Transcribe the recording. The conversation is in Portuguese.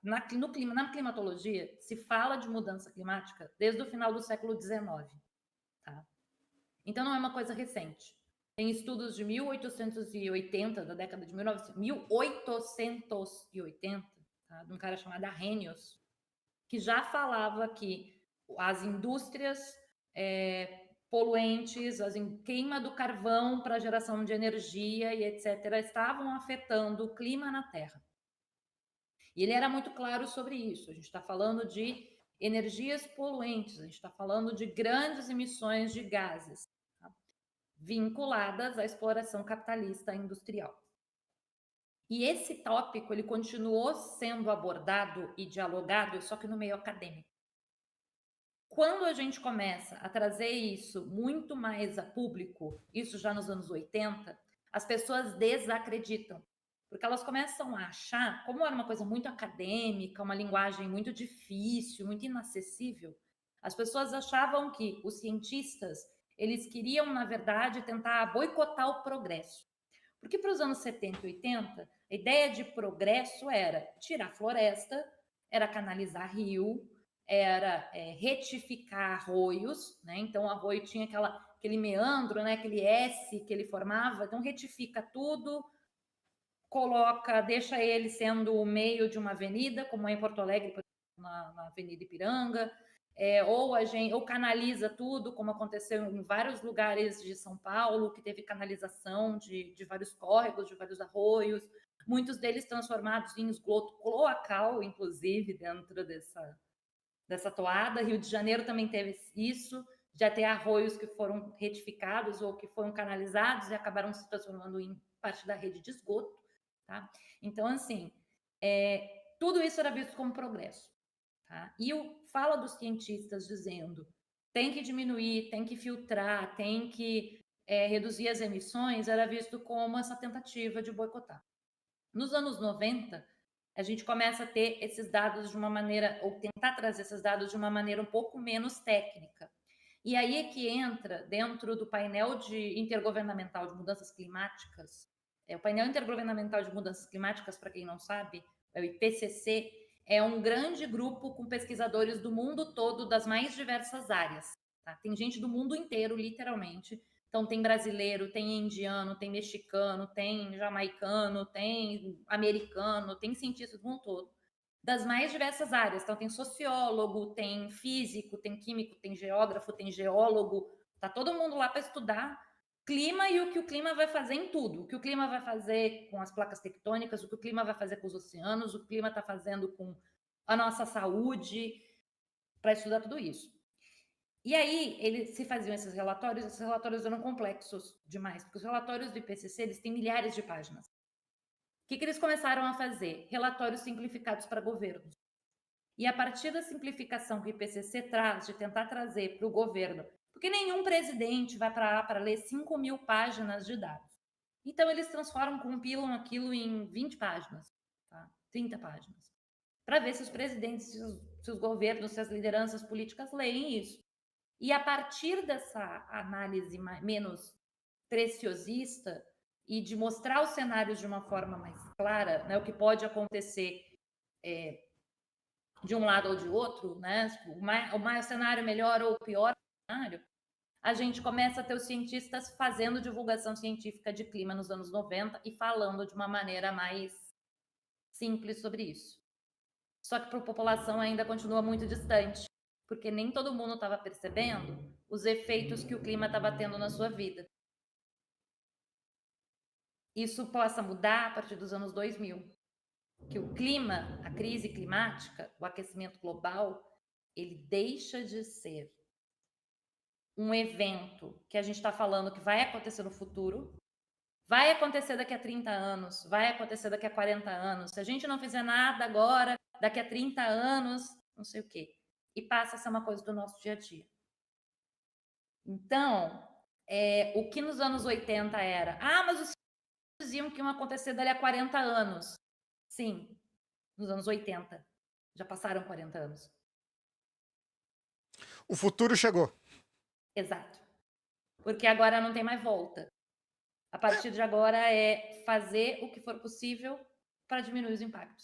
na climatologia, se fala de mudança climática desde o final do século XIX, tá? Então não é uma coisa recente. Tem estudos de 1880, da década de 1880, tá? De um cara chamado Arrhenius, que já falava que as indústrias poluentes, a queima do carvão para geração de energia e etc., estavam afetando o clima na Terra. E ele era muito claro sobre isso. A gente está falando de energias poluentes, a gente está falando de grandes emissões de gases, tá? Vinculadas à exploração capitalista industrial. E esse tópico ele continuou sendo abordado e dialogado, só que no meio acadêmico. Quando a gente começa a trazer isso muito mais a público, isso já nos anos 80, as pessoas desacreditam, porque elas começam a achar, como era uma coisa muito acadêmica, uma linguagem muito difícil, muito inacessível, as pessoas achavam que os cientistas, eles queriam, na verdade, tentar boicotar o progresso. Porque para os anos 70 e 80, a ideia de progresso era tirar floresta, era canalizar rio, era retificar arroios, né? Então o arroio tinha aquele meandro, né? Aquele S que ele formava, então retifica tudo, deixa ele sendo o meio de uma avenida, como é em Porto Alegre, por exemplo, na Avenida Ipiranga, ou canaliza tudo, como aconteceu em vários lugares de São Paulo, que teve canalização de vários córregos, de vários arroios, muitos deles transformados em esgoto cloacal, inclusive, dentro dessa toada. Rio de Janeiro também teve isso, já tem arroios que foram retificados ou que foram canalizados e acabaram se transformando em parte da rede de esgoto, tá? Então, assim, tudo isso era visto como progresso, tá? E fala dos cientistas dizendo tem que diminuir, tem que filtrar, tem que reduzir as emissões, era visto como essa tentativa de boicotar. Nos anos 90, a gente começa a ter esses dados de uma maneira, ou tentar trazer esses dados de uma maneira um pouco menos técnica. E aí é que entra dentro do painel intergovernamental de mudanças climáticas. O painel intergovernamental de mudanças climáticas, para quem não sabe, é o IPCC, é um grande grupo com pesquisadores do mundo todo, das mais diversas áreas, tá? Tem gente do mundo inteiro, literalmente. Então, tem brasileiro, tem indiano, tem mexicano, tem jamaicano, tem americano, tem cientista do mundo todo, das mais diversas áreas. Então, tem sociólogo, tem físico, tem químico, tem geógrafo, tem geólogo. Tá todo mundo lá para estudar clima e o que o clima vai fazer em tudo. O que o clima vai fazer com as placas tectônicas, o que o clima vai fazer com os oceanos, o que o clima está fazendo com a nossa saúde, para estudar tudo isso. E aí, eles se faziam esses relatórios eram complexos demais, porque os relatórios do IPCC, eles têm milhares de páginas. O que eles começaram a fazer? Relatórios simplificados para governos. E a partir da simplificação que o IPCC traz, de tentar trazer para o governo, porque nenhum presidente vai para lá para ler 5.000 páginas de dados. Então, eles compilam aquilo em 20 páginas, tá? 30 páginas, para ver se os presidentes, se os governos, se as lideranças políticas leem isso. E a partir dessa análise menos preciosista e de mostrar os cenários de uma forma mais clara, né, o que pode acontecer de um lado ou de outro, né, o cenário melhor ou o pior cenário, a gente começa a ter os cientistas fazendo divulgação científica de clima nos anos 90 e falando de uma maneira mais simples sobre isso. Só que para a população ainda continua muito distante, porque nem todo mundo estava percebendo os efeitos que o clima estava tendo na sua vida. Isso possa mudar a partir dos anos 2000, que o clima, a crise climática, o aquecimento global, ele deixa de ser um evento que a gente está falando que vai acontecer no futuro, vai acontecer daqui a 30 anos, vai acontecer daqui a 40 anos. Se a gente não fizer nada agora, daqui a 30 anos, não sei o quê. E passa a ser uma coisa do nosso dia a dia. Então, o que nos anos 80 era, mas os diziam que iam acontecer dali a 40 anos. Sim, nos anos 80. Já passaram 40 anos. O futuro chegou. Exato. Porque agora não tem mais volta. A partir de agora é fazer o que for possível para diminuir os impactos.